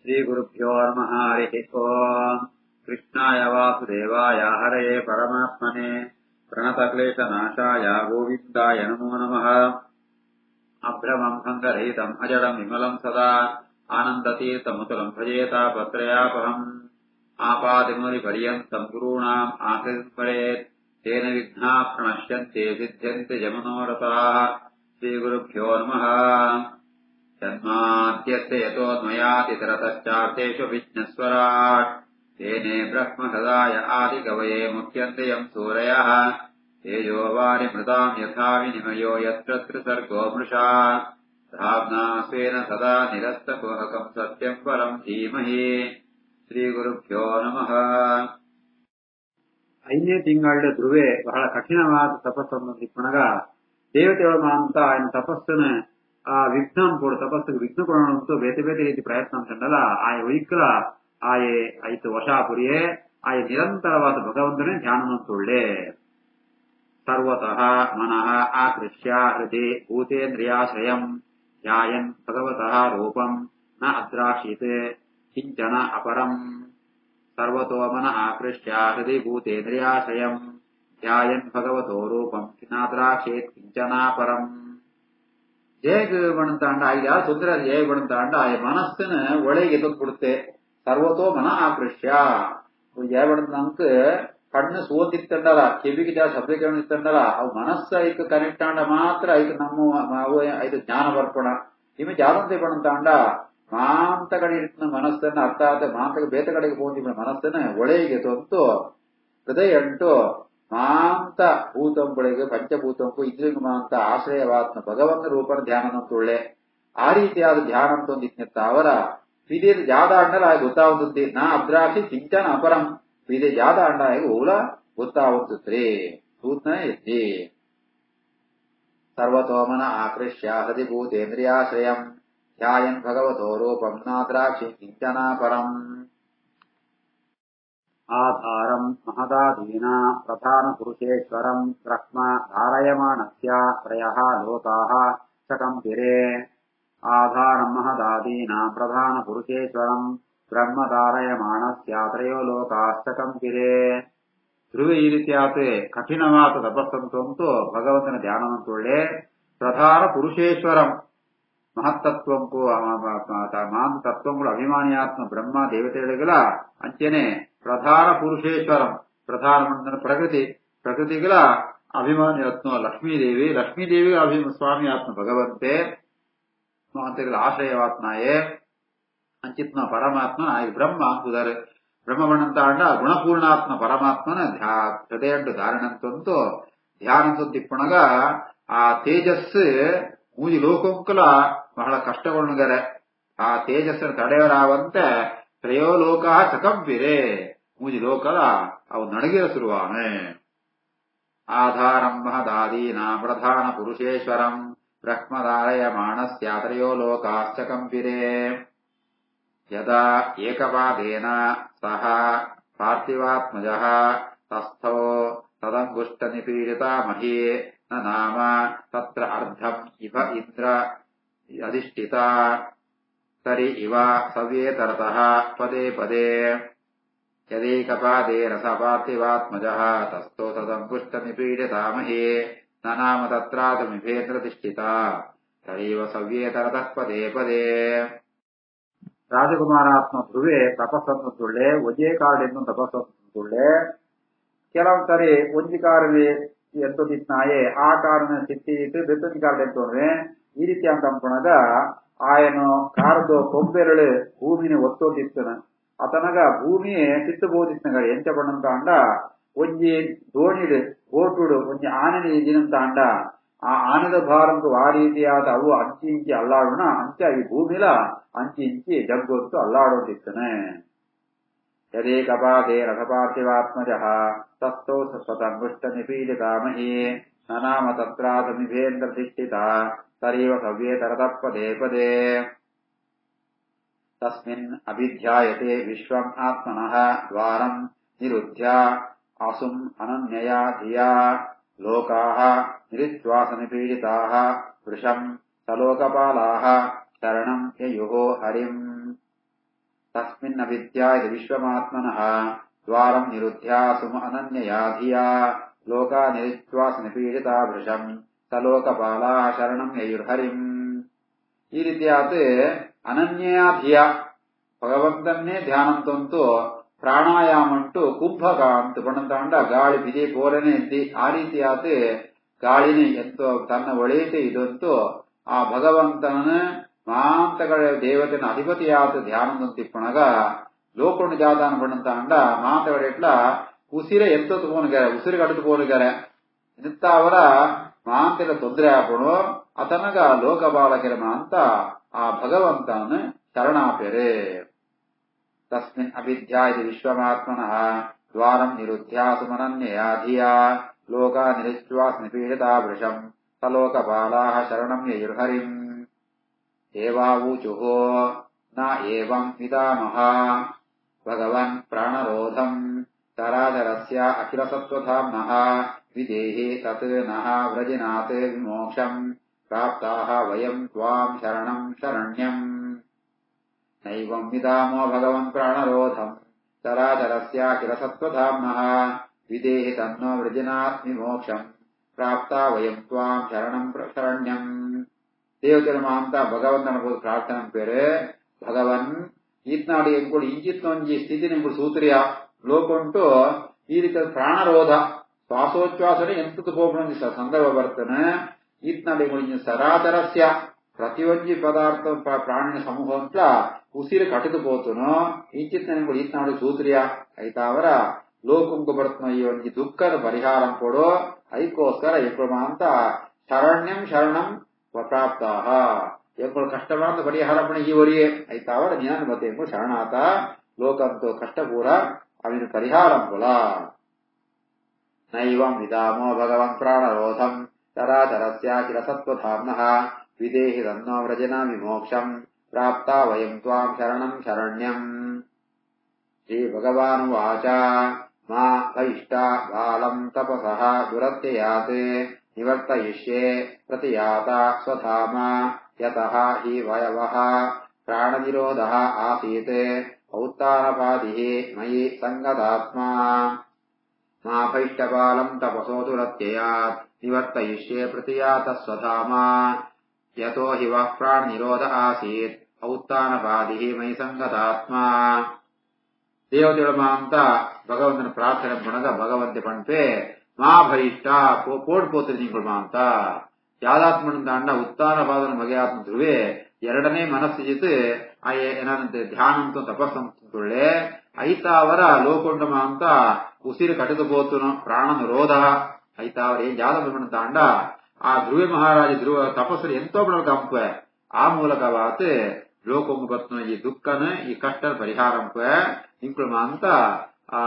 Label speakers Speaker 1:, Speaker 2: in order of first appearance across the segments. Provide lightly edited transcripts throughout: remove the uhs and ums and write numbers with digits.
Speaker 1: श्रीगुरुभ्यो नमः हरिः ओम्। कृष्णाय वासुदेवाय हरये परमात्मने प्रणतक्लेशनाशाय गोविन्दाय नमो नमः। अभ्रमम् सङ्गरहितम् अजडम् विमलम् सदा आनन्दतीर्थमुतलम् भजेतापत्रयापहम्। आपादिमुनिपर्यन्तम् गुरूणाम् आकृतिम् परेत् तेन विघ्नाः प्रणश्यन्ते सिद्ध्यन्ते जमनोरथाः। श्रीगुरुभ्यो नमः। जन्माद्यस्य यतोऽन्वयातितरतश्चार्थेषु विघ्नस्वराट् तेने ब्रह्महृदाय आदिकवये मुह्यन्ते यम् सूरयः। तेजो वारिमृताम् यथा विनिमयो यत्र त्रिसर्गो मृषा धाम्ना स्वेन सदा निरस्तकुहकम् सत्यम् परम् धीमहि। ಶ್ರೀಗುರುಭ್ಯೋ ನಮಃ. ಐದನೇ ತಿಂಗಳ ಧ್ರುವೆ ಬಹಳ ಕಠಿಣವಾದ ತಪಸ್ಸನ್ನು ತಿಪ್ಪಣಗ ದೇವತೆಗಳು ಅಂತ ఆయన తపస్సును విఘ్నం కూడా తపస్సుకు విఘ్న కొనడంతో ಬೇತೆ ಬೇತೆ ರೀತಿ ಪ್ರಯತ್ನ ಅಂತಂದಲ್ಲ ಆಯ ವೈಕಲ ಆಯ ಐತು ವಶಾಪುರಿಯೇ ಆಯ ನಿರಂತರವಾದ ಭಗವಂತನೇ ಧ್ಯಾನವಂತುಳ್ಳೆ. ಸರ್ವತಃ ಮನಃ ಆಕೃಷ್ಯ ಹೃದಯ ಭೂತೇಂದ್ರಿಯಾಶ್ರಯಂ ಧ್ಯಾಯನ್ ಭಗವತಃ ರೂಪಂ ನ ಅದ್ರಾಕ್ಷಿತ್ ಕಿಂಚನ ಅಪರಂ. ಸರ್ವತೋ ಮನಃ ಆಕೃಷ್ಯ ಹೃದಯ ಭೂತೇಂದ್ರಿಯಾಶ್ರಯಂ ಧ್ಯಾಯನ್ ಭಗವತೋ ರೂಪಂ ನಾದ್ರಾಕ್ಷೇತ್ ಕಿಂಚನಾಪರಂ. ಜಯಗಣಂತಾಂಡ ಐದಾರು ತೊಂದರೆ ಜಯಗಣಂತಾಂಡ ಆ ಮನಸ್ಸಿನ ಒಳಗೆ ಎದುರುಬಿಡುತ್ತೆ. ಸರ್ವತೋ ಮನ ಆಕೃಷ್ಯ ಜಯಗಣಂತ ಕಣ್ಣು ಸೋತಿತ್ತಂಡಲ್ಲ ಕಿವಿಗೆ ಜಾಸ್ತಿ ಶಬ್ದಕರಣ ಇತ್ತಂಡಲ್ಲ ಅವು ಮನಸ್ಸು ಐಕ್ ಕನೆಕ್ಟ್ ಆಂಡ ಮಾತ್ರ ಐಕ್ ನಮ್ಮ ಐದು ಜ್ಞಾನ ಬರ್ಪಣ ಇವೆ ಜಾದಂತೆ ಬಣಂತಾಂಡ ಮಾಂತ ಕಡೆ ಇರ್ತ ಮನಸ್ಸನ್ನ ಅರ್ಥ ಆದ ಮಾಂತಕ ಬೇತ ಕಡೆಗೆ ಹೋಗಿ ಮನಸ್ಸನ್ನ ಒಳಗೆ ತೊಂತು ಹೃದಯ ಅಂಟು ಮಾಂತ ಭೂತಂಗಳಿಗೆ ಪಂಚಭೂತಂಕು ಇದ್ರಿಗೂ ಮಾಂತ ಆಶ್ರಯವಾತ್ಮ ಭಗವಂತ ರೂಪನ ಧ್ಯಾನಂತುಳ್ಳೆ. ಆ ರೀತಿಯಾದ ಧ್ಯಾನ ಅಂತೊಂದಿತ್ತ ಅವರ ವಿಧಿ ಜಾದ ಅಂಡಲ ಗೊತ್ತಾಗುತ್ತದೆ. ನಾ ಅದ್ರಾಕ್ಷಿ ಸಿಂಚನ ಅಪರಂ ವಿಧಿ ಜಾದ ಅಂಡ ಓಲ ಗೊತ್ತಾಗುತ್ತದೆ ಸೂತ್ನ ಎತ್ತಿ. ಸರ್ವತೋಮನ ಆಕೃಷ್ಯ ಹೃದಿಭೂತೇಂದ್ರಿಯಾಶ್ರಯಂ ಧ್ಯಾಯನ್ ಭಗವತೋ ರೂಪಂ ನಾದ್ರಾಕ್ಷಿ ಕಿಂಚನಾಪರಂ. ಆಧಾರಂ ಮಹದಾದೀನಾ ಪ್ರಧಾನ ಪುರುಷೇಶ್ವರಂ ಬ್ರಹ್ಮ ಧಾರಯಮಾಣಸ್ಯ ತ್ರಯಃ ಲೋಕಾಃ ಚಕಂಪಿರೆ. ಆಧಾರಂ ಮಹದಾದೀನಾ ಪ್ರಧಾನ ಪುರುಷೇಶ್ವರಂ ಬ್ರಹ್ಮ ಧಾರಯಮಾಣಸ್ಯ ತ್ರಯೋ ಲೋಕಾಶ್ಚಕಂಪಿರೆ. ಧ್ರುವ ಈ ರೀತಿಯಾದ ಕಠಿಣವಾದ ತಪಸ್ಸಂತಂತೂ ಭಗವಂತನ ಧ್ಯಾನವಂತುಳ್ಳೆ. ಪ್ರಧಾನ ಪುರುಷೇಶ್ವರಂ ಮಹತ್ತತ್ವಂಕು ಮಾಂತ ತತ್ವಗಳು ಅಭಿಮಾನಿಯಾತ್ಮ ಬ್ರಹ್ಮ ದೇವತೆಗಳ ಅಂಚೆನೆ ಪ್ರಧಾನ ಪುರುಷೇಶ್ವರಂ ಪ್ರಧಾನ ಮಂಡನ ಪ್ರಕೃತಿಗಳ ಅಭಿಮಾನಿಯಾತ್ಮ ಲಕ್ಷ್ಮೀದೇವಿ ಸ್ವಾಮಿ ಆತ್ಮ ಭಗವಂತೆ ಮಹಂತಗಳ ಆಶ್ರಯವಾತ್ನಾಯೇ ಅಂಚಿತ್ನ ಪರಮಾತ್ಮ ಆಯ್ತು ಬ್ರಹ್ಮ ಅಂಕುದಾರೆ. ಬ್ರಹ್ಮವಣ್ಣಂತಾಂಡ ಗುಣಪೂರ್ಣಾತ್ಮ ಪರಮಾತ್ಮನ ಹೃದಯಂಟು ಧಾರಣಂತಂತೂ ಧ್ಯಾನಂತ ತಿಪ್ಪಣಗ ಆ ತೇಜಸ್ಸು ಮೂಜಿ ಲೋಕಂಕುಲ ಬಹಳ ಕಷ್ಟಗೊಳ್ಳುಗರೆ. ಆ ತೇಜಸ್ಸನ್ನು ತಡೆಯರಾವಂತೆ ತ್ರಯೋ ಲೋಕ ಚಕಂಪಿರೆ ಮೂಜಿ ಲೋಕದ ಅವು ನಡಗಿರ ಶುರುವಾನೆ. ಆಧಾರಂ ಮಹದಾದೀನಾ ಪ್ರಧಾನ ಪುರುಷೇಶ್ವರಂ ಬ್ರಹ್ಮಧಾರಯಮಾಣಸ್ಯ ತ್ರಯೋ ಲೋಕಾಶ್ಚಕಂಪಿರೆ. ಯದಾ ಏಕಪಾದೇನ ಸಹ ಪಾರ್ಥಿವಾತ್ಮಜಃ ತಸ್ಥೋ ತದಂಗುಷ್ಟ ನಿಪೀಡಿತಾ ಮಹಿ ನ ನಾಮ ತತ್ರ ಅರ್ಧಂ ಇವ ಇಂದ್ರ ಅಧಿಷ್ಠಿತ ತರಿ ಇವ ಸವ್ಯೇತರತಃ ಪದೇ ಪದೇ. ಯದೇಕಪಾದೇನ ಸ ಪಾರ್ಥಿವಾತ್ಮಜಃ ತಸ್ಥೋ ತದಂಗುಷ್ಟ ನಿಪೀಡಿತಾ ಮಹಿ ನ ನಾಮ ತತ್ರಾದಮಿಭೇಂದ್ರಧಿಷ್ಠಿತ ತರೀವ ಸವ್ಯೇತರತಃ ಪದೇ ಪದೇ. ರಾಜಕುಮಾರಾತ್ಮ ಧ್ರುವೆ ತಪಸ್ಸನ್ನು ತುಳ್ಳೆ ಒಂದೇ ಕಾರಡೆಂದು ತಪಸ್ಸನ್ನು ತುಳ್ಳೆ. ಕೆಲವು ಸರಿ ಒಂಜಿ ಕಾರಲ್ಲಿ ಎಂತದಿತ್ನಾಯೇ ಆ ಕಾರಣ ಸ್ಥಿತಿ ಇತ್ತು ಬೆತ್ತೊಂಜಿ ಕಾರಣ ಎಂತೋನ್ವೆ ಈ ರೀತಿ ಅಂತ ಅನ್ಕೊಂಡಾಗ ಆಯನು ಕಾರದು ಕೊಂಬೆರಳು ಭೂಮಿನ ಒತ್ತೋದಿತ್ತನ ಅತನಗ ಭೂಮಿಯೇ ಸಿತ್ತಬೋದಿತ್ತನಗ ಎಂಚ ಬಣ್ಣಂತ ಅಂಡ ಒಂಜಿ ದೋಣಿಡು ಬೋಟುಡು ಒಂಜಿ ಆನೆನ ಇದಿನಂತ ಅಂಡ ಆ ಆನೆದ ಭಾರಂಕು ಆ ರೀತಿಯಾದ ಅವು ಅಂಚಿ ಇಂಚಿ ಅಲ್ಲಾಡೋಣ ಅಂಚ ಈ ಭೂಮಿಲ ಅಂಚಿ ಇಂಚಿ ಜಗ್ಗೊತ್ತು ಅಲ್ಲಾಡೋದಿತ್ತನೆ. ಯದೇಕಪಾದೇ ರಥಪಾರ್ಥಿವಾತ್ಮಜಃ ತಸ್ಥೋ ಸ್ವತಂಗುಷ್ಟ ನಿಪೀಡಿತಾ ಮಹಿ ನ ನಾಮ ತತ್ರಾದಮಿಭೇಂದ್ರಧಿಷ್ಠಿತ ತರೀವ ಸವ್ಯೇತರತಃ ಪದೇ ಪದೇ. ತಸ್ಮಿನ್ ಅಭಿಧ್ಯಾಯತೆ ವಿಶ್ವಂ ಆತ್ಮನಃ ದ್ವಾರಂ ನಿರುದ್ಧ್ಯ ಅಸುಂ ಅನನ್ಯಯಾ ಧಿಯಾ ಲೋಕಾಃ ನಿರಿಶ್ವಾಸ ನಿಪೀಡಿತಾಃ ವೃಷಂ ಸಲೋಕಪಾಲಾಃ ಶರಣಂ ಯಯುಃ ಹರಿಂ. ತಸ್ಮಿನ್ನ ವಿದ್ಯಾ ಇದು ವಿಶ್ವಮಾತ್ಮನಃ ದ್ವಾರಂ ನಿರುದ್ಧ್ಯಾ ಸುಮ ಅನನ್ಯಯಾ ಧಿಯಾ ಲೋಕಾ ನಿರಿತ್ವಾಸ ನಿಪೀಡಿತಾ ಭೃಶಂ ಸಲೋಕಪಾಲಾ ಶರಣಂ ಯಯುರ್ಹರಿಂ. ಈ ರೀತಿಯಾದ ಅನನ್ಯ ಧಿಯ ಭಗವಂತನ್ನೇ ಧ್ಯಾನಂತಂತೂ ಪ್ರಾಣಾಯಾಮ ಅಂಟು ಕುಂಭಕ ಅಂತ ಪಣಂತಾಂಡ ಗಾಳಿ ಬಿದಿ ಪೋಲನೆ ಎದ್ದಿ ಆ ರೀತಿಯಾದ ಗಾಳಿನೇ ಎಂತೋ ತನ್ನ ಒಳೆಯತೆ ಇದಂತೂ ಆ ಭಗವಂತನ ಮಾಂತಗಳ ದೇವತೆನ ಅಧಿಪತಿಯಾದ ಧ್ಯಾನಂತಿಪ್ಪಣಗ ಲೋಕಣ್ಣು ಜಾತಾನ ಪಣಂತಾಂಡ ಮಾಂತಗಳ ಎಟ್ಲ ಉಸಿರೆ ಎಂತದ್ದು ಪೋನುಗಾರೆ ಉಸಿರಿಗೆ ಅಡುದು ಪೋನುಗಾರೆ ಇಂತ ಅವರ ಮಾಂತೆಲ್ಲ ತೊಂದರೆ ಹಾಕೋಣ ಅತನಗ ಲೋಕಬಾಲಕೆರ ಮಾಂತ ಆ ಭಗವಂತನ ಶರಣಾಪೆರೆ. ತಸ್ಮಿನ್ ಅವಿದ್ಯಾ ಇದು ವಿಶ್ವಮಾತ್ಮನಃ ದ್ವಾರಂ ನಿರುದ್ಧ್ಯಾ ಸುಮನನ್ಯಯಾ ಧಿಯಾ ಲೋಕಾ ನಿರಿಚ್ವಾಸ ನಿಪೀಡಿತಾ ವೃಷಂ ಸಲೋಕಪಾಲಾ ಶರಣಂ ಯಯುರ್ಹರಿಂ. ದೇವಾವೂಚುಃ ನ ಏವಂ ವಿದಾಮಃ ಭಗವನ್ ಪ್ರಾಣರೋಧಂ ತರಾಧರಸ್ಯ ಅಖಿಲಸತ್ವಧಾಮ್ನಃ ವಿದೇಹಿ ತತ್ ನಃ ವ್ರಜಿನಾತ್ ವಿಮೋಕ್ಷಂ ಪ್ರಾಪ್ತಾಃ ವಯಂ ತ್ವಾಂ ಶರಣಂ ಶರಣ್ಯಂ. ನೈವಂ ವಿದಾಮೋ ಭಗವನ್ ಪ್ರಾಣರೋಧಂ ತರಾಧರಸ್ಯ ಅಖಿಲಸತ್ವಧಾಮ್ನಃ ವಿದೇಹಿ ತನ್ನೋ ವ್ರಜಿನಾತ್ ವಿಮೋಕ್ಷಂ ಪ್ರಾಪ್ತಾ ವಯಂ ತ್ವಾಂ ಶರಣಂ ಶರಣ್ಯಂ. ದೇವತೆಗಳ ಮಾಂತ ಭಗವಂತನ ಪ್ರಾರ್ಥನೆ ಪೇರೆ ಭಗವನ್ ಈತ್ನಾಡಿ ಎಂಕುಡು ಇಂಚಿತ್ತೊಂಜಿ ಸ್ಥಿತಿ ನಿಂಕು ಸೂತ್ರಿಯ ಲೋಕುಂಟು ಈ ರೀತಿಯ ಪ್ರಾಣರೋಧ ಶ್ವಾಸೋಚ್ಛ್ವಾಸನೆ ಎಂತದ್ದು ಹೋಗ್ಬಂದಿ ಸಂದರ್ಭ ಬರ್ತನೆ ಈತ್ನಾಡಿ ಎಂಕುಡು ಸರಾತರಸ್ಯ ಪ್ರತಿಯೊಂಜಿ ಪದಾರ್ಥ ಪ್ರಾಣಿನ ಸಮೂಹ ಅಂತ ಉಸಿರು ಕಟ್ಟಿದು ಪೋತುನು ಇಂಚಿತ್ತ ನಿಂಕುಡು ಈತ್ನಾಡಿ ಸೂತ್ರಿಯ ಐತಾವರ ಲೋಕಂಕು ಬರ್ತನ ಈ ಒಂಜಿ ದುಃಖದ ಪರಿಹಾರ ಕೊಡು ಐಕೋಸ್ಕರ ಎಂಕುಳು ಮಾಂತ ಶರಣ್ಯಂ ಶರಣಂ ಪ್ರಾಪ್ತಾಹ ಎಂಕುಳು ಕಷ್ಟವಾದ ಪರಿಹಾರ ಪಣ ಈ ಒರಿಯೇ ಐತಾವರ ಜ್ಞಾನ ಮತ್ತೆ ಎಂಕುಳು ಶರಣಾತ ಲೋಕಂತೋ ಕಷ್ಟಪೂರ ಅವಿನ ಪರಿಹಾರಂ ಕುಲ. ನೈವಂ ವಿದಾಮೋ ಭಗವನ್ ಪ್ರಾಣರೋಧಂ ಚರಾಚರಸ್ಯ ಕಿಲಸತ್ವಧಾಮ್ನಃ ವಿದೇಹಿ ತನ್ನೋ ವ್ರಜನಾ ವಿಮೋಕ್ಷಂ ಪ್ರಾಪ್ತಾ ವಯಂ ತ್ವಾಂ ಶರಣಂ ಶರಣ್ಯಂ. ಶ್ರೀ ಭಗವಾನುವಾಚ ಮಾ ಭೈಷ್ಟ ಬಾಲಂ ತಪಸಃ ದುರತ್ಯಯಾತ್ ನಿವರ್ತಯಿಷ್ಯೆ ಪ್ರತಿಯಾತ ಸ್ವಧಾಮ ಯತಃ ಹಿ ವಯವಃ ಪ್ರಾಣನಿರೋಧಃ ಆಸೀತ್ ಔತ್ತಾನಪಾದಿಃ ಮಯಿ ಸಂಗತಾತ್ಮಾ. ಮಾ ಭೈಷ್ಟಬಾಲಂ ತಪಸೋ ದುರತ್ಯಯಾತ್ ನಿವರ್ತಯಿಷ್ಯೆ ಪ್ರತಿಯಾತ ಸ್ವಧಾಮ ಯತೋ ಹಿ ವಃ ಪ್ರಾಣನಿರೋಧ ಆಸೀತ್ ಔತ್ತಾನಪಾದಿಃ ಮಯಿ ಸಂಗತಾತ್ಮಾ. ದೇವತೆಗಳ ಮಾಂತ ಭಗವಂತನ ಪ್ರಾರ್ಥನೆ ಪಣಗ ಭಗವಂತೆ ಪಣ್ಪೆ ಮಾ ಭೈಷ್ಟ ಪೋಡ್ಪೋತ್ರಿ ನಿಂಗಳು ಮಾಂತ ಯಾದಾತ್ಮನಂತ ಅಣ್ಣ ಉತ್ತಾನ ಪಾದನ ಮಗೆ ಆತ್ಮ ಧ್ರುವೆ ಎರಡನೇ ಮನಸ್ಸಿಜಿತ್ ಏನಂತೆ ಧ್ಯಾನಂತ ತಪಸ್ಸಂತುಳ್ಳೆ ಐತಾವರ ಲೋಕೊಂಡ ಮಾಂತ ಉಸಿರು ಕಟ್ಟಿದು ಪೋತುನು ಪ್ರಾಣನ ರೋಧ ಐತಾವರ ಏನ್ ಜಾದಮನಂತ ಅಂಡ ಆ ಧ್ರುವೆ ಮಹಾರಾಜ ಧ್ರುವ ತಪಸ್ಸರು ಎಂತೋ ಬಿಡ ಕಂಪ ಆ ಮೂಲಕವಾತ್ ಲೋಕೊಂಗ ಬತ್ನ ಈ ದುಃಖನ ಈ ಕಷ್ಟನ ಪರಿಹಾರಂಪ ಇಂಕುಳು ಮಾಂತ ಆ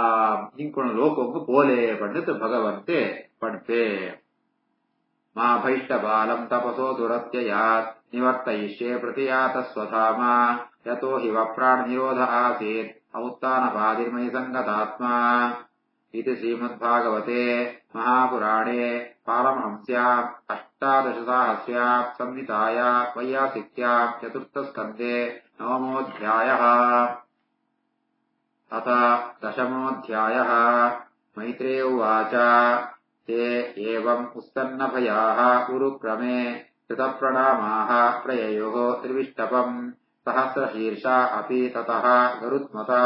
Speaker 1: ಇಂಕುಳ ಲೋಕೊಂಗ ಪೋಲೆ ಪಂಡಿತ ಭಗವಂತೆ ಪಡ್ಪೆ. ಮಾ ಭೈಷ್ಟ ಬಾಲಂ ತಪಸೋ ದುರತ್ಯಯಾತ್ ನಿವರ್ತಯಿಷ್ಯೆ ಪ್ರತಿಯಾತ ಸ್ವಧಾಮ ಯತೋ ಹಿ ವಃ ಪ್ರಾಣ ನಿರೋಧ ಆಸೀತ್ ಔತ್ತಾನಪಾದಿರ್ಮಯಿ ಸಂಗತಾತ್ಮ. इति श्रीमद्भागवते महापुराणे पारमहंस्याम् अष्टादशसाहस्र्याम् संहितायाम् वैयासिक्याम् चतुर्थस्कन्धे नवमोऽध्यायः। अथ दशमोऽध्यायः। मैत्रेय उवाच ते एवम् उत्सन्नभयाः उरुक्रमे कृतप्रणामाः प्रययोः त्रिविष्टपम् सहस्रशीर्षा अपि ततः गरुत्मता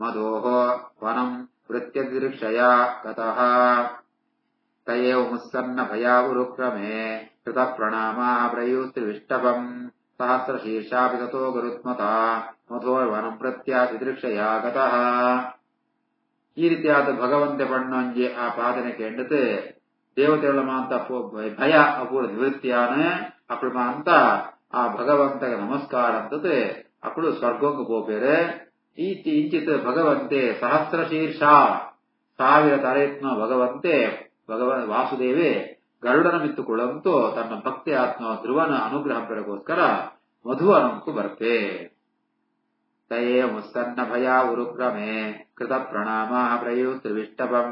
Speaker 1: मधोः वनम् वृत्यदिदृक्षया गतः। त एव मुत्सन्नभया उरुक्रमे कृतप्रणामाः प्रयुस्त्रिविष्टपम् सहस्रशीर्षापि ततो गरुत्मता मधोर्वनम् प्रत्यादिदृक्षया गतः। ಈ ರೀತಿಯಾದ ಭಗವಂತೆ ಪಣ್ಣೊಂಜಿ ಆ ಪಾದನೆ ಕೆಂಡತೆ ದೇವತೆಗಳ ಮಾಂತ ಭಯ ಅಪೂರ ನಿವೃತ್ತಿಯಾನ ಅಕ್ಕಳು ಮಾಂತ ಆ ಭಗವಂತಗೆ ನಮಸ್ಕಾರ ಅಂತತೆ ಅಕ್ಕಳು ಸ್ವರ್ಗಂಗ ಪೋಪೇರೆ ಈಚಿ ಇಂಚಿತ ಭಗವಂತೆ ಸಹಸ್ರ ಶೀರ್ಷ 1000 ತಲೆಯತ್ನ ಭಗವಂತೆ ವಾಸುದೇವೆ ಗರುಡನ ಮಿತ್ತುಕೊಳ್ಳಂತೂ ತನ್ನ ಭಕ್ತಿ ಆತ್ಮ ಧ್ರುವನ ಅನುಗ್ರಹ ಪೆರಗೋಸ್ಕರ ಮಧುವನಂಕು ಬರ್ತೆ। ತಯೇ ಮುತ್ಸನ್ನ ಭಯ ಉರುಕ್ರಮೆ ಕೃತ ಪ್ರಣಾಮಾಃ ಪ್ರಯುಸ್ತ್ರಿವಿಷ್ಟಪಂ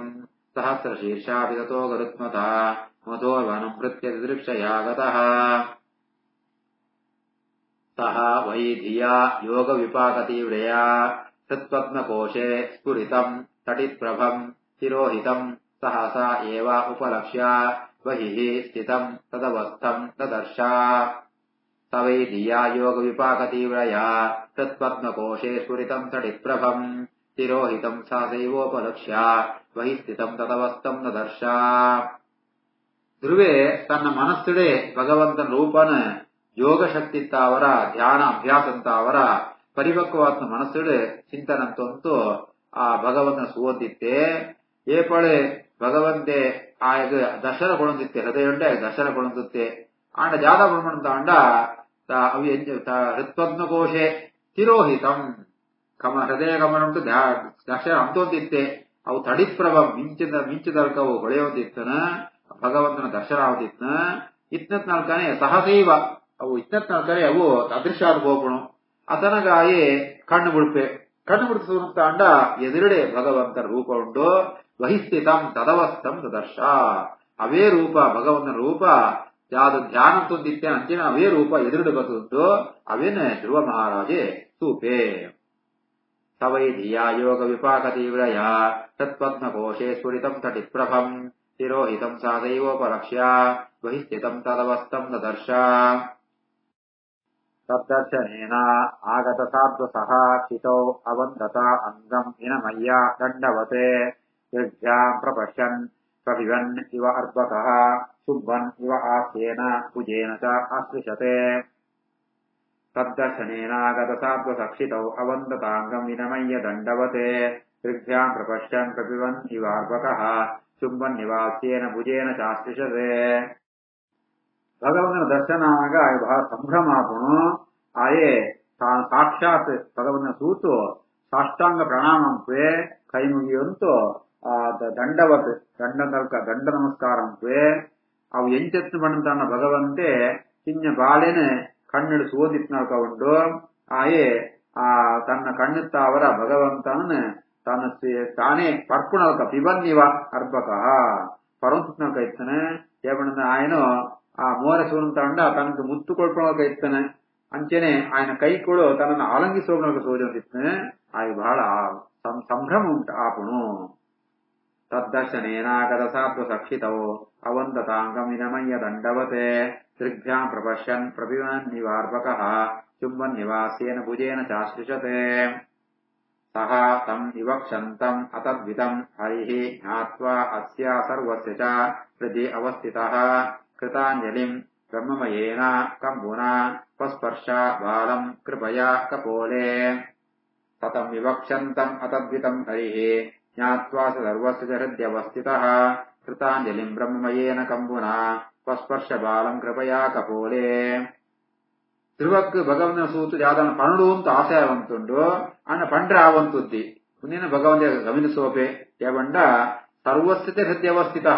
Speaker 1: ಸಹಸ್ರ ಶೀರ್ಷಾಪಿ ತತೋ ಗರುತ್ಮತಾ ಮಧೋರ್ವನಂ ಪ್ರತ್ಯದಿದೃಕ್ಷಯಾ ಗತಃ। ಸಹ ವೈ ಧಿಯಾ ಯೋಗ ವಿಪಾಕತೀವ್ರಯಾ ಹೃತ್ಪದ್ಮಕೋಶೆ ಸ್ಫುರಿತಂ ತಟಿತ್ಪ್ರಭಂ ತಿರೋಹಿತಂ ಸಹಸಾ ಏವ ಉಪಲಕ್ಷ್ಯ ಬಹಿಃ ಸ್ಥಿತಂ ತದವಸ್ಥಂ ದದರ್ಶ ಸ ವೈ ಧಿಯಾ ಯೋಗ ವಿಪಾಕತೀವ್ರಯಾ ಹೃತ್ಪದ್ಮಕೋಶೆ ಸ್ಫುರಿತಂ ತಟಿತ್ಪ್ರಭಂ ತಿರೋಹಿತಂ ಸಹಸೈವೋಪಲಕ್ಷ್ಯ ಬಹಿಃ ಸ್ಥಿತಂ ತದವಸ್ಥಂ ದದರ್ಶ. ಧ್ರುವೆ ತನ್ನ ಮನಸ್ಸಿಡೆ ಭಗವಂತನ ರೂಪನ ಯೋಗ ಶಕ್ತಿತ್ತ ಅವರ ಧ್ಯಾನ ಅಭ್ಯಾಸಂತ ಅವರ ಪರಿಪಕ್ವಾತ್ಮ ಮನಸ್ಸಿಡೆ ಚಿಂತನಂತಂತೂ ಆ ಭಗವಂತನ ಸುವತ್ತಿತ್ತೆ ಏಪಳೆ ಭಗವಂತೆ ಆಗ ದರ್ಶನ ಕೊಡಂದಿತ್ತೆ ಹೃದಯ ದರ್ಶನ ಕೊಡಂದುತ್ತೆ ಆಂಡ ಜಾದ ಬ್ರಹ್ಮಣಂತ ಅಂಡ ಅವು ಹೃತ್ಪದ್ಮಕೋಶೆ ತಿರೋಹಿತಂ ಕಮ ಹೃದಯ ಗಮನ ಉಂಟು ದರ್ಶನ ಅಂತೊಂದಿತ್ತೆ ಅವು ತಡಿತ್ಪ್ರಭ ಮಿಂಚದಲ್ಕವು ಹೊಳೆಯೋದಿತ್ತನ ಭಗವಂತನ ದರ್ಶನ ಆಗುತ್ತಿತ್ನ ಇತ್ನತ್ ನಾಲ್ಕನೇ ಸಹಸೈವ ಅವು ಇತ್ನತ್ ನಾಲ್ಕನೇ ಅವು ಅದೃಶ್ಯ ಹೋಗೋಣ ಅತನಗಾಯಿ ಕಣ್ಣು ಬಿಡ್ಪೆ ಕಣ್ಣು ಬಿಡಿಸುವಂತ ಅಂಡ ಎದುರುಡೆ ಭಗವಂತನ ರೂಪ ಉಂಟು ವಹಿಸ್ಥಿತಂ ತದವಸ್ಥಂ ತದರ್ಶ ಅವೇ ರೂಪ ಭಗವಂತನ ರೂಪ ಯಾವುದು ಧ್ಯಾನ ತಂದಿತ್ತೆ ಅಂಚಿನ ಅವೇ ರೂಪ ಎದುರುಡೆ ಬದುಂಟು ಅವೇನೆ ಧ್ರುವ ಮಹಾರಾಜೆ ಸೂಪೆ. ಸವೈ ಧಿಯಾ ಯೋಗ ವಿಪಾಕತೀವ್ರಯಾ ತತ್ಪದ್ಮಕೋಶೆ ಸ್ಫುರಿತಂ ತಟಿತ್ಪ್ರಭಂ ತಿರೋಹಿತಂ ಸಾದೈವೋಪಲಕ್ಷ್ಯ ಬಹಿಸ್ಥಿತಂ ತದವಸ್ಥಂ ದದರ್ಶ. ತದ್ದರ್ಶನೇನ ಆಗತ ಸಾಧ್ವಸಃ ಚಿತೌ ಅವಂದತ ಅಂಗಂ ವಿನಮಯ್ಯ ದಂಡವತೆ ಋಗ್ಭ್ಯಾಂ ಪ್ರಪಶ್ಯನ್ ಪ್ರಭಿವನ್ ಇವ ಅರ್ಭಕಃ ಶುಭ್ವನ್ ಇವ ಆಸ್ಯೇನ ಕುಜೇನ ಚ ಆಶ್ಲಿಷತೆ. ತದ್ದರ್ಶನೇನಾಗತ ಸಾಧ್ವಸಕ್ಷಿತೌ ಅವಂದತಾಂಗಂ ವಿನಮಯ್ಯ ದಂಡವತೆ ಋಗ್ಭ್ಯಾಂ ಪ್ರಪಶ್ಯನ್ ಪ್ರಭಿವನ್ ಇವ ಅರ್ಭಕಃ ಶುಂಭನ್ ನಿವಾಸ್ಯೇನ ಭುಜೇನ ಚಾಶ್ಲಿಷತೆ. ಭಗವಂತನ ದರ್ಶನ ಆಗ ಬಹಳ ಸಂಭ್ರಮ ಆತನು ಆಯೇ ತಾನು ಸಾಕ್ಷಾತ್ ಭಗವಂತನ ಸೂತು ಸಾಷ್ಟಾಂಗ ಪ್ರಣಾಮಂಪೆ ಕೈ ಮುಗಿಯುವಂತೂ ದಂಡವತ್ ದಂಡ ನಮಸ್ಕಾರಂಪೆ ಅವು ಎಂಚೆತ್ತು ಬಂದಂತ ಭಗವಂತೆ ಕಿನ್ನ ಬಾಳೆನೆ ಕಣ್ಣಿಡು ಸೋದಿತ್ನಲ್ಕ ಉಂಡು ಆಯೇ ತನ್ನ ಕಣ್ಣುತ್ತ ಅವರ ಭಗವಂತನ ತಾನು ತಾನೇ ಪರ್ಪುಣಲ್ಕ ಪಿಬನ್ನಿವ ಅರ್ಭಕ ಪರಂತುತ್ನಲ್ಕ ಇತ್ತನೆ ಏಬಣ್ಣ ಆಯನು ಆ ಮೋರ ಸೂರಂತ ತನಗೆ ಮುತ್ತು ಕೊಳ್ಕೊಳಕ ಇತ್ತನೆ ಅಂಚೆನೆ ಆಯನ ಕೈಗಳು ತನ್ನನ್ನು ಆಲಂಗಿಸೋಗ ಸೋದಿತ್ತಾನೆ ಆಗ ಬಹಳ ಸಂಭ್ರಮ ಉಂಟು ಆಪುಣು. ತದ್ದರ್ಶನೇನಾಗತ ಸಾತ್ವ ಸಕ್ಷಿತವು ಅವಂದತಾಂಗಂ ವಿನಮಯ್ಯ ದಂಡವತೆ ಋಗ್ಭ್ಯಾಂ ಪ್ರಪಶ್ಯನ್ ಪ್ರಭಿವನ್ ನಿವಾರ್ಭಕಃ ಚುಂಬನ್ ನಿವಾಸ್ಯೇನ ಭುಜೇನ ಚಾಶ್ಲಿಷತೆ. ಸಹ ತಂ ವಿವಕ್ಷಂತಂ ಅತದ್ವಿತಂ ಹರಿಃ ಜ್ಞಾತ್ವಾ ಅಸ್ಯ ಸರ್ವಸ್ಯ ಚ ಹೃದಿ ಅವಸ್ಥಿತಃ ಕೃತಾಂಜಲಿಂ ಬ್ರಹ್ಮಮಯೇನ ಕಂಬುನಾ ಸ್ವಸ್ಪರ್ಶ ಬಾಲಂ ಕೃಪಯಾ ಕಪೋಲೆ. ತತಂ ವಿವಕ್ಷಂತಂ ಅತದ್ವಿತಂ ಹರಿಃ ಜ್ಞಾತ್ವಾ ಸರ್ವಸ್ಯ ಚ ಹೃದ್ಯವಸ್ಥಿತಃ ಕೃತಾಂಜಲಿಂ ಬ್ರಹ್ಮಮಯೇನ ಕಂಬುನಾ ಸ್ವಸ್ಪರ್ಶ ಬಾಲಂ ಕೃಪಯಾ ಕಪೋಲೆ. ಧ್ರುವಕ್ಕೆ ಭಗವಂತನ ಸೂತು ಯಾವ್ದನ್ನ ಪಣಡು ಅಂತ ಆಸೆ ಆವಂತುಂಡು ಅಣ್ಣ ಪಂಡ್ರೆ ಆವಂತುದ್ದಿ ಮುಂದಿನ ಭಗವಂತ ಗಮನಿಸೋಪೆ ಯಾವಂಡ ಸರ್ವಸ್ಥಿತ ಹೃದಯವಸ್ಥಿತ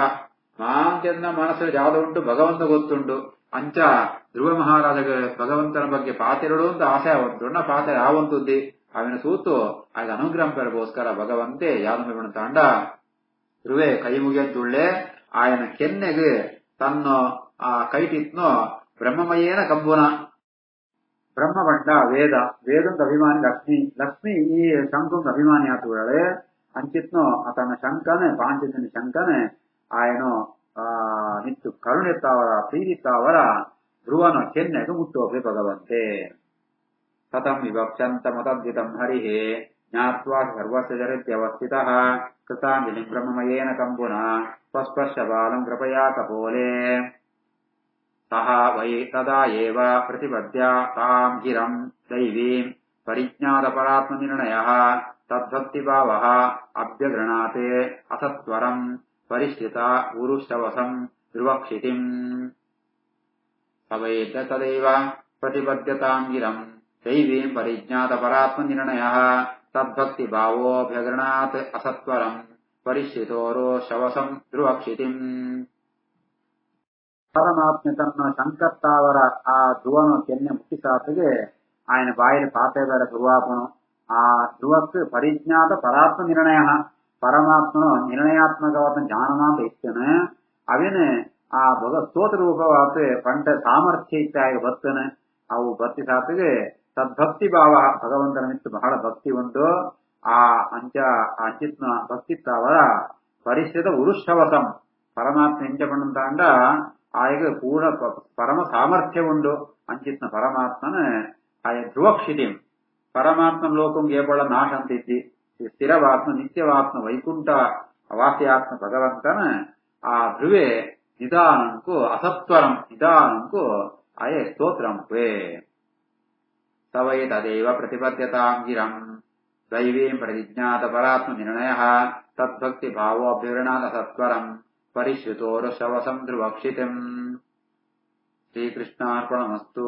Speaker 1: ಮಾಂಕೆಂದ ಮನಸ್ಸು ಯಾವ್ದು ಉಂಟು ಭಗವಂತ ಗೊತ್ತುಂಡು ಅಂಚ ಧ್ರುವ ಮಹಾರಾಜ ಭಗವಂತನ ಬಗ್ಗೆ ಪಾತೆರಡು ಅಂತ ಆಸೆ ಆವಂತುಂಡ ಪಾತೆ ಆವಂತುದ್ದಿ ಅವನ ಸೂತು ಆಗ ಅನುಗ್ರಹ ಪರಗೋಸ್ಕರ ಭಗವಂತೆ ಯಾವ್ದು ತಾಂಡ ಧ್ರುವೆ ಕೈ ಮುಗಿಯಂತುಳ್ಳೆ ಆಯನ ಕೆನ್ನೆಗೆ ತನ್ನ ಆ ಕೈಟಿತ್ನೋ ಬ್ರಹ್ಮಮಯೇನ ಕಂಬುನ ಬ್ರಹ್ಮಬಂಡ ವೇದ ವೇದಂತ ಅಭಿಮಾನಿ ಲಕ್ಷ್ಮಿ ಈ ಶಂಕುಂದ ಅಭಿಮಾನಿ ಆತುಗಳೇ ಅಂಚಿತ್ನೋ ತನ್ನ ಶಂಕನೆ ಪಾಂಚಜನ ಶಂಕನೆ ಆಯನು ನಿಂತು ಕರುಣೆತ್ತಾವರ ಪ್ರೀತಿತ್ತಾವರ ಧ್ರುವನ ಕೆನ್ನೆಗೆ ಮುಟ್ಟೋಕೆ ಭಗವಂತೆ. ತತಂ ವಿವಕ್ಷಂತ ಮತದ್ವಿತಂ ಹರಿಃ ಜ್ಞಾತ್ವಾ ಸರ್ವಸ್ಯ ಜರಿತ್ಯವಸ್ಥಿತಃ ಕೃತಾಂಜಲಿಂ ಬ್ರಹ್ಮಮಯೇನ ಕಂಬುನಾ ಸ್ವಸ್ಪರ್ಶ ಬಾಲಂ ಕೃಪಯಾ ಕಪೋಲೆ. ಸಹ ವೈ ತದಾ ಏವ ಪ್ರತಿಪದ್ಯ ತಾಂ ಗಿರಂ ದೈವೀಂ ಪರಿಜ್ಞಾತ ಪರಾತ್ಮ ನಿರ್ಣಯಃ ತದ್ಭಕ್ತಿಭಾವಃ ಅಭ್ಯಗೃಣಾತೆ ಅಸತ್ವರಂ ಪರಿಷ್ಠಿತ ಉರುಶ್ರವಸಂ ಧ್ರುವಕ್ಷಿತಿಂ. ಸವೈ ತದೈವ ಪ್ರತಿಪದ್ಯತಾಂ ಗಿರಂ ದೈವೀಂ ಪರಿಜ್ಞಾತ ಪರಾತ್ಮ ನಿರ್ಣಯಃ ತದ್ಭಕ್ತಿಭಾವೋऽಭ್ಯಗೃಣಾತ್ ಅಸತ್ವರಂ ಪರಿಷ್ಠಿತೋರೋ ಶವಸಂ ಧ್ರುವಕ್ಷಿತಿಂ. ಪರಮಾತ್ಮ ತನ್ನ ಶಂಕತ್ತಾವರ ಆ ಧ್ರುವನು ಕೆನ್ನೆ ಮುಟ್ಟಿಸಾತಿಗೆ ఆయన ಬಾಯಿಲಿ ಪಾತೆ ಬೇರೆ ಧ್ರುವಾಪನು ಆ ಧ್ರುವಕ್ಕೆ ಪರಿಜ್ಞಾತ ಪರಾತ್ಮ ನಿರ್ಣಯ ಪರಮಾತ್ಮನು ನಿರ್ಣಯಾತ್ಮಕವಾದ ಜ್ಞಾನಮಾಂತ ಇತ್ತನೆ ಅವನೇ ಆ ಭಗ ಸ್ತೋತ್ರ ರೂಪವಾದ ಪಂಡ ಸಾಮರ್ಥ್ಯ ಇತ್ತಾಗ ಬರ್ತನೆ ಅವು ಭಕ್ತಿ ಸಾತ್ವಿಗೆ ತದ್ಭಕ್ತಿ ಭಾವ ಭಗವಂತನ ಮಿತ್ತು ಬಹಳ ಭಕ್ತಿ ಉಂಟು ಆ ಅಂಚಿತ್ನ ಭಕ್ತಿತ್ತ ಅವರ ಪರಿಶ್ರಿತ ಉರುಷವಸಂ ಪರಮಾತ್ಮ ಎಂಚಪಣ್ಣಂತಾಂಡ ಆಯ್ಗೆ ಪೂರ್ಣ ಪರಮ ಸಾಮರ್ಥ್ಯ ಉಂಡು ಅಂಚಿತ್ನ ಪರಮಾತ್ಮನ ಆಯ ಧ್ರುವಕ್ಷಿತಿಂ ಪರಮಾತ್ಮ ಲೋಕಂ ಏಬಳ ನಾಶ ಅಂತಿದ್ದಿ ಸ್ಥಿರವಾತ್ಮ ನಿತ್ಯವಾತ್ಮ ವೈಕುಂಠ ವಾಸ್ಯಾತ್ಮ ಭಗವಂತನ ಆ ಧ್ರುವೆ ನಿಧಾನಂಕು ಅಸತ್ವರಂ ನಿಧಾನಂಕು ಅಯೇ ಸ್ತೋತ್ರಂಪೇ ತವೈ ತದೇವ ಪ್ರತಿಪದ್ಯತಾಂ ಗಿರಂ ದೈವೀಂ ಪ್ರತಿಜ್ಞಾತ ಪರಾತ್ಮ ನಿರ್ಣಯ ತದ್ಭಕ್ತಿ ಭಾವೋಭಿವೃಣಾದ ಸತ್ವರಂ ಪರಿಶ್ರುತೋರು ಶವಸಂ ಧ್ರುವಕ್ಷಿತಿಂ ಶ್ರೀಕೃಷ್ಣಾರ್ಪಣಮಸ್ತು.